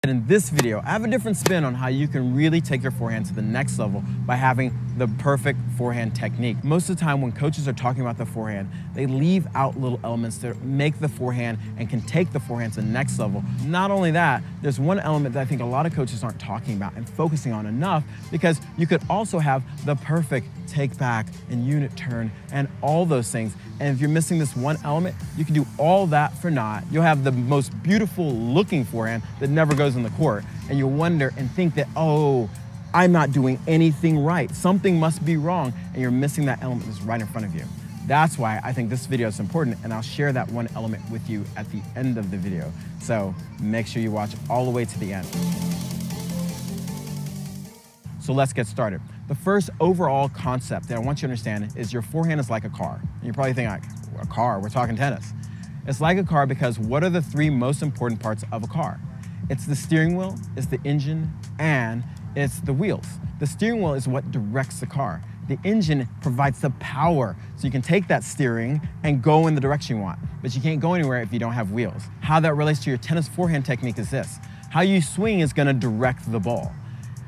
In this video, I have a different spin on how you can really take your forehand to the next level by having the perfect forehand technique. Most of the time when coaches are talking about the forehand, they leave out little elements that make the forehand and can take the forehand to the next level. Not only that, there's one element that I think a lot of coaches aren't talking about and focusing on enough, because you could also have the perfect take back and unit turn and all those things. And if you're missing this one element, you can do all that for naught. You'll have the most beautiful looking forehand that never goes in the court. And you'll wonder and think that, oh, I'm not doing anything right. Something must be wrong. And you're missing that element that's right in front of you. That's why I think this video is important, and I'll share that one element with you at the end of the video. So make sure you watch all the way to the end. So let's get started. The first overall concept that I want you to understand is your forehand is like a car. And you're probably thinking, like, a car, we're talking tennis. It's like a car because what are the three most important parts of a car? It's the steering wheel, it's the engine, and it's the wheels. The steering wheel is what directs the car. The engine provides the power, so you can take that steering and go in the direction you want, but you can't go anywhere if you don't have wheels. How that relates to your tennis forehand technique is this. How you swing is gonna direct the ball.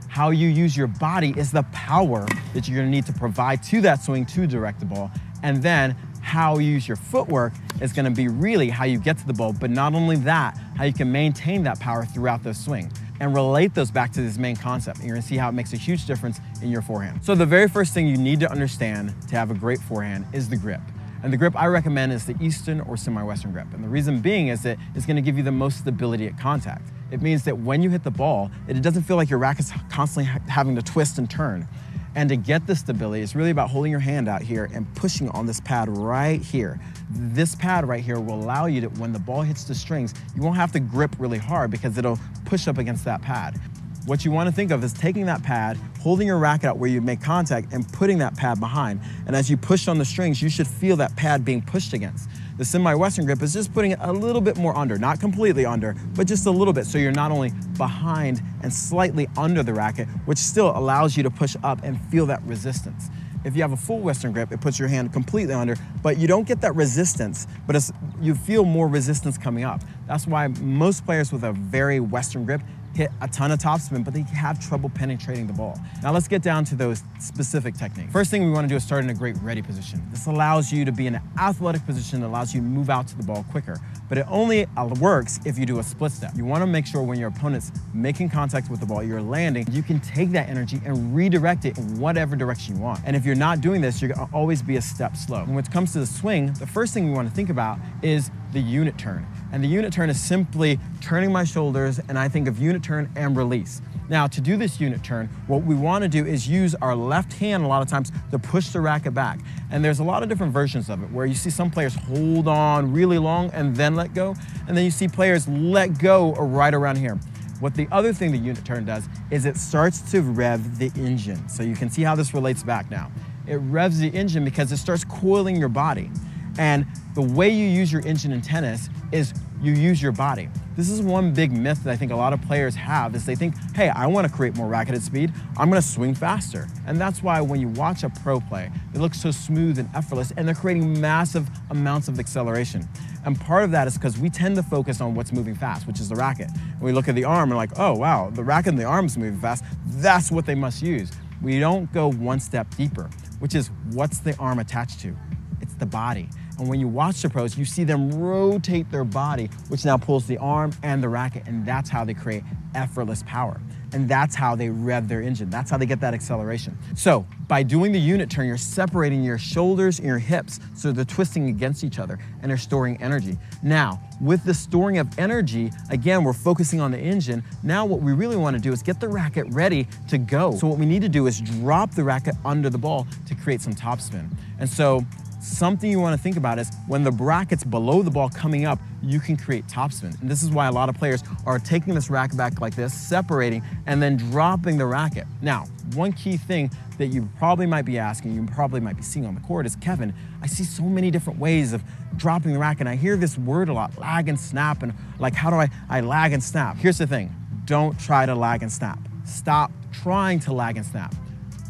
How you use your body is the power that you're gonna need to provide to that swing to direct the ball. And then how you use your footwork is gonna be really how you get to the ball, but not only that, how you can maintain that power throughout the swing and relate those back to this main concept. And you're gonna see how it makes a huge difference in your forehand. So the very first thing you need to understand to have a great forehand is the grip. And the grip I recommend is the Eastern or semi-Western grip. And the reason being is that it's gonna give you the most stability at contact. It means that when you hit the ball, it doesn't feel like your racket's constantly having to twist and turn. And to get the stability, it's really about holding your hand out here and pushing on this pad right here. This pad right here will allow you to, when the ball hits the strings, you won't have to grip really hard because it'll push up against that pad. What you want to think of is taking that pad, holding your racket out where you make contact, and putting that pad behind. And as you push on the strings, you should feel that pad being pushed against. The semi-Western grip is just putting it a little bit more under, not completely under, but just a little bit, so you're not only behind and slightly under the racket, which still allows you to push up and feel that resistance. If you have a full Western grip, it puts your hand completely under, but you don't get that resistance, but you feel more resistance coming up. That's why most players with a very Western grip hit a ton of topspin, but they have trouble penetrating the ball. Now let's get down to those specific techniques. First thing we want to do is start in a great ready position. This allows you to be in an athletic position that allows you to move out to the ball quicker, but it only works if you do a split step. You want to make sure when your opponent's making contact with the ball, you're landing, you can take that energy and redirect it in whatever direction you want. And if you're not doing this, you're going to always be a step slow. And when it comes to the swing, the first thing we want to think about is the unit turn. And the unit turn is simply turning my shoulders, and I think of unit turn and release. Now, to do this unit turn, what we want to do is use our left hand a lot of times to push the racket back. And there's a lot of different versions of it, where you see some players hold on really long and then let go, and then you see players let go right around here. What the other thing the unit turn does is it starts to rev the engine. So you can see how this relates back now. It revs the engine because it starts coiling your body. And the way you use your engine in tennis is you use your body. This is one big myth that I think a lot of players have, is they think, hey, I want to create more racketed speed, I'm going to swing faster. And that's why when you watch a pro play, it looks so smooth and effortless, and they're creating massive amounts of acceleration. And part of that is because we tend to focus on what's moving fast, which is the racket. And we look at the arm and like, oh wow, the racket and the arm is moving fast, that's what they must use. We don't go one step deeper, which is what's the arm attached to? It's the body. And when you watch the pros, you see them rotate their body, which now pulls the arm and the racket, and that's how they create effortless power. And that's how they rev their engine. That's how they get that acceleration. So by doing the unit turn, you're separating your shoulders and your hips, so they're twisting against each other and they're storing energy. Now, with the storing of energy, again, we're focusing on the engine. Now what we really want to do is get the racket ready to go. So what we need to do is drop the racket under the ball to create some topspin. And so something you want to think about is when the bracket's below the ball coming up, you can create topspin. And this is why a lot of players are taking this racket back like this, separating, and then dropping the racket. Now, one key thing that you probably might be asking, you probably might be seeing on the court is, Kevin, I see so many different ways of dropping the racket. And I hear this word a lot, lag and snap, and like, how do I lag and snap? Here's the thing, don't try to lag and snap. Stop trying to lag and snap.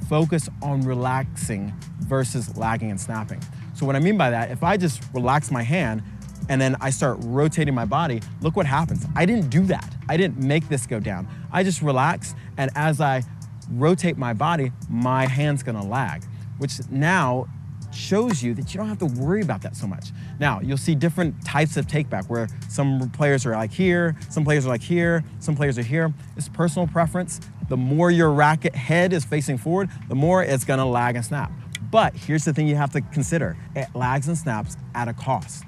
Focus on relaxing versus lagging and snapping. So what I mean by that, if I just relax my hand, and then I start rotating my body, look what happens. I didn't do that. I didn't make this go down. I just relax, and as I rotate my body, my hand's gonna lag, which now shows you that you don't have to worry about that so much. Now, you'll see different types of take back where some players are like here, some players are like here, some players are here. It's personal preference. The more your racket head is facing forward, the more it's gonna lag and snap. But here's the thing you have to consider. It lags and snaps at a cost.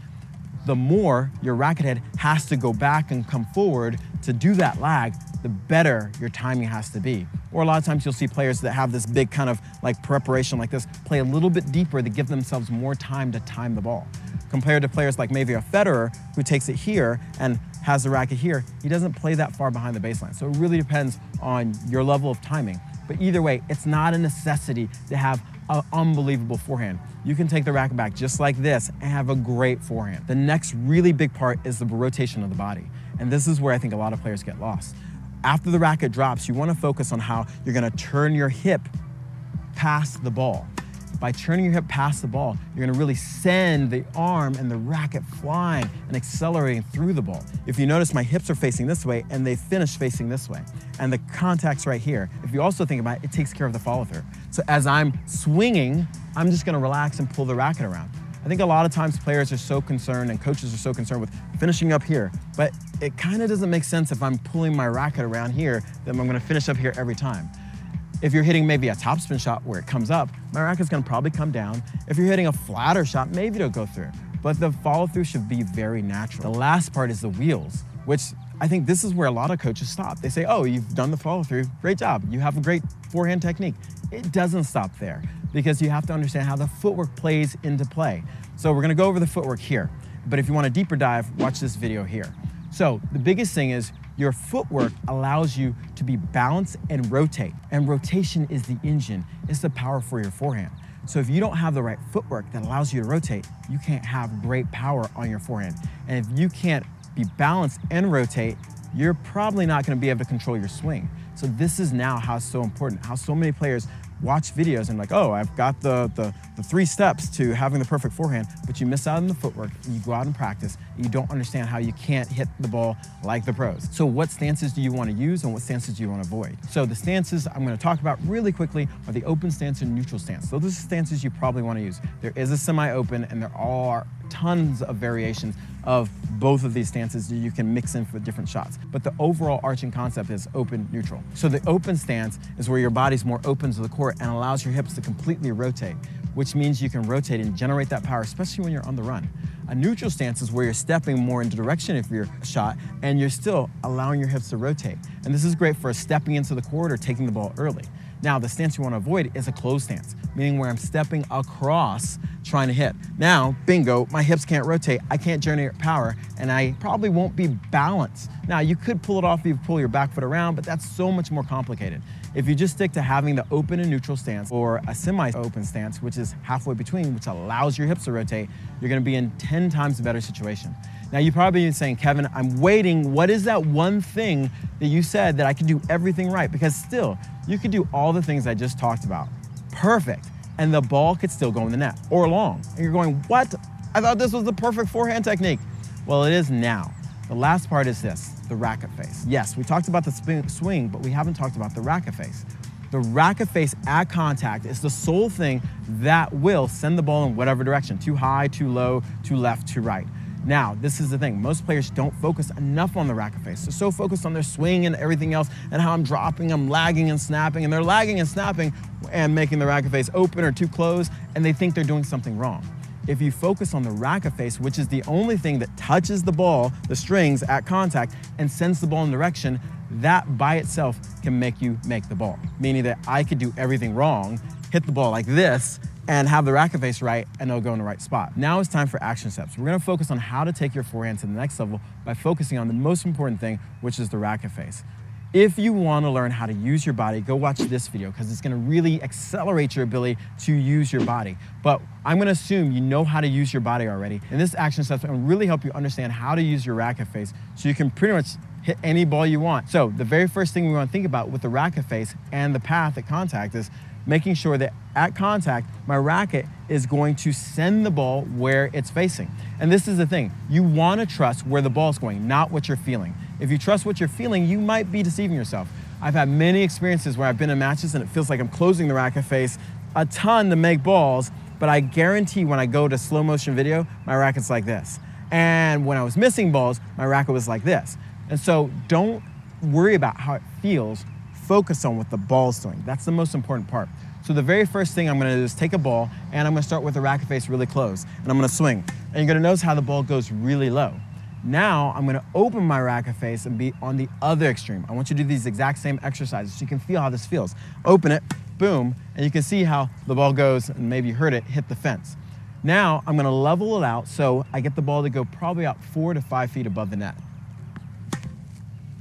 The more your racket head has to go back and come forward to do that lag, the better your timing has to be. Or a lot of times you'll see players that have this big kind of like preparation like this, play a little bit deeper to give themselves more time to time the ball. Compared to players like maybe a Federer who takes it here and has the racket here, he doesn't play that far behind the baseline. So it really depends on your level of timing. But either way, it's not a necessity to have an unbelievable forehand. You can take the racket back just like this and have a great forehand. The next really big part is the rotation of the body. And this is where I think a lot of players get lost. After the racket drops, you want to focus on how you're going to turn your hip past the ball. By turning your hip past the ball, you're going to really send the arm and the racket flying and accelerating through the ball. If you notice, my hips are facing this way and they finish facing this way. And the contact's right here. If you also think about it, it takes care of the follow through. So as I'm swinging, I'm just going to relax and pull the racket around. I think a lot of times players are so concerned and coaches are so concerned with finishing up here, but it kind of doesn't make sense if I'm pulling my racket around here, then I'm going to finish up here every time. If you're hitting maybe a topspin shot where it comes up, my racket's gonna probably come down. If you're hitting a flatter shot, maybe it'll go through. But the follow through should be very natural. The last part is the wheels, which I think this is where a lot of coaches stop. They say, oh, you've done the follow through, great job. You have a great forehand technique. It doesn't stop there because you have to understand how the footwork plays into play. So we're gonna go over the footwork here. But if you want a deeper dive, watch this video here. So the biggest thing is your footwork allows you to be balanced and rotate. And rotation is the engine. It's the power for your forehand. So if you don't have the right footwork that allows you to rotate, you can't have great power on your forehand. And if you can't be balanced and rotate, you're probably not gonna be able to control your swing. So this is now how it's so important, how so many players watch videos and like, oh, I've got the 3 steps to having the perfect forehand, but you miss out on the footwork and you go out and practice and you don't understand how you can't hit the ball like the pros. So what stances do you want to use and what stances do you want to avoid? So the stances I'm going to talk about really quickly are the open stance and neutral stance. So those are stances you probably want to use. There is a semi-open and there are tons of variations of both of these stances that you can mix in for different shots. But the overall arching concept is open, neutral. So the open stance is where your body's more open to the court and allows your hips to completely rotate, which means you can rotate and generate that power, especially when you're on the run. A neutral stance is where you're stepping more into direction of your shot and you're still allowing your hips to rotate. And this is great for stepping into the court or taking the ball early. Now, the stance you want to avoid is a closed stance, meaning where I'm stepping across trying to hit. Now, bingo, my hips can't rotate, I can't generate power, and I probably won't be balanced. Now, you could pull it off if you pull your back foot around, but that's so much more complicated. If you just stick to having the open and neutral stance or a semi-open stance, which is halfway between, which allows your hips to rotate, you're gonna be in 10 times a better situation. Now, you're probably saying, Kevin, I'm waiting. What is that one thing that you said that I could do everything right? Because still, you could do all the things I just talked about. Perfect. And the ball could still go in the net or long. And you're going, what? I thought this was the perfect forehand technique. Well, it is now. The last part is this, the racket face. Yes, we talked about the swing, but we haven't talked about the racket face. The racket face at contact is the sole thing that will send the ball in whatever direction, too high, too low, too left, too right. Now, this is the thing. Most players don't focus enough on the racket face. They're so focused on their swing and everything else and how I'm dropping, I'm lagging and snapping, and they're lagging and snapping and making the racket face open or too close, and they think they're doing something wrong. If you focus on the racket face, which is the only thing that touches the ball, the strings at contact, and sends the ball in direction, that by itself can make you make the ball. Meaning that I could do everything wrong, hit the ball like this, and have the racket face right, and it'll go in the right spot. Now it's time for action steps. We're gonna focus on how to take your forehand to the next level by focusing on the most important thing, which is the racket face. If you wanna learn how to use your body, go watch this video because it's gonna really accelerate your ability to use your body. But I'm gonna assume you know how to use your body already. And this action step is gonna really help you understand how to use your racket face so you can pretty much hit any ball you want. So the very first thing we wanna think about with the racket face and the path at contact is making sure that at contact, my racket is going to send the ball where it's facing. And this is the thing, you want to trust where the ball's going, not what you're feeling. If you trust what you're feeling, you might be deceiving yourself. I've had many experiences where I've been in matches and it feels like I'm closing the racket face a ton to make balls, but I guarantee when I go to slow motion video, my racket's like this. And when I was missing balls, my racket was like this. And so don't worry about how it feels, focus on what the ball's doing. That's the most important part. So the very first thing I'm gonna do is take a ball and I'm gonna start with the racket face really close and I'm gonna swing. And you're gonna notice how the ball goes really low. Now I'm gonna open my racket face and be on the other extreme. I want you to do these exact same exercises so you can feel how this feels. Open it, boom, and you can see how the ball goes, and maybe you heard it hit the fence. Now I'm gonna level it out so I get the ball to go probably out 4 to 5 feet above the net.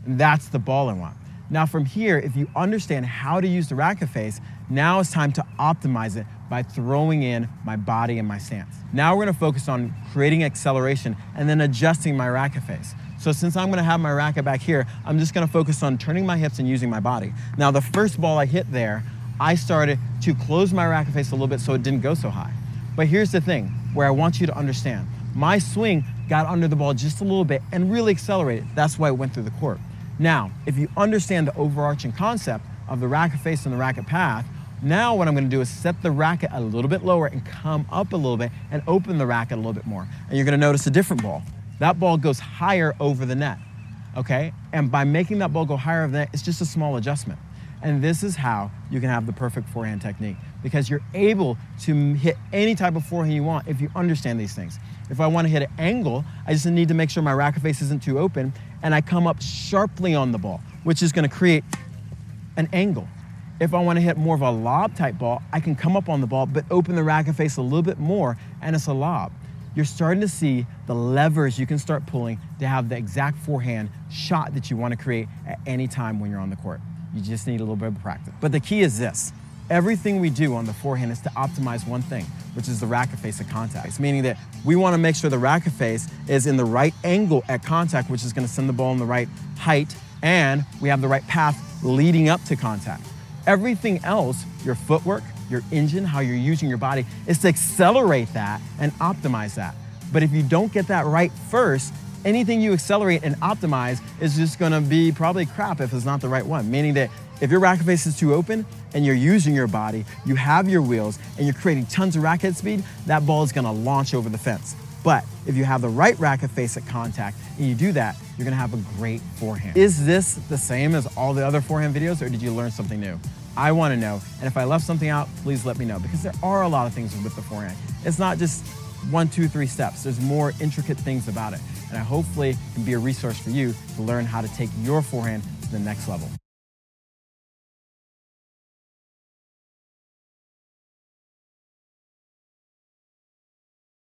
And that's the ball I want. Now from here, if you understand how to use the racket face, now it's time to optimize it by throwing in my body and my stance. Now we're gonna focus on creating acceleration and then adjusting my racket face. So since I'm gonna have my racket back here, I'm just gonna focus on turning my hips and using my body. Now the first ball I hit there, I started to close my racket face a little bit so it didn't go so high. But here's the thing, where I want you to understand. My swing got under the ball just a little bit and really accelerated. That's why it went through the court. Now, if you understand the overarching concept of the racket face and the racket path, now what I'm gonna do is set the racket a little bit lower and come up a little bit and open the racket a little bit more. And you're gonna notice a different ball. That ball goes higher over the net, okay? And by making that ball go higher over the net, it's just a small adjustment. And this is how you can have the perfect forehand technique, because you're able to hit any type of forehand you want if you understand these things. If I want to hit an angle, I just need to make sure my racket face isn't too open and I come up sharply on the ball, which is going to create an angle. If I want to hit more of a lob type ball, I can come up on the ball but open the racket face a little bit more and it's a lob. You're starting to see the levers you can start pulling to have the exact forehand shot that you want to create at any time when you're on the court. You just need a little bit of practice. But the key is this. Everything we do on the forehand is to optimize one thing, which is the racket face at contact. Meaning that we want to make sure the racket face is in the right angle at contact, which is going to send the ball in the right height, and we have the right path leading up to contact. Everything else, your footwork, your engine, how you're using your body, is to accelerate that and optimize that. But if you don't get that right first, anything you accelerate and optimize is just gonna be probably crap if it's not the right one. Meaning that if your racket face is too open and you're using your body, you have your wheels, and you're creating tons of racket speed, that ball is gonna launch over the fence. But if you have the right racket face at contact and you do that, you're gonna have a great forehand. Is this the same as all the other forehand videos, or did you learn something new? I wanna know, and if I left something out, please let me know, because there are a lot of things with the forehand. It's not just 1, 2, 3 steps. There's more intricate things about it. And I hopefully can be a resource for you to learn how to take your forehand to the next level.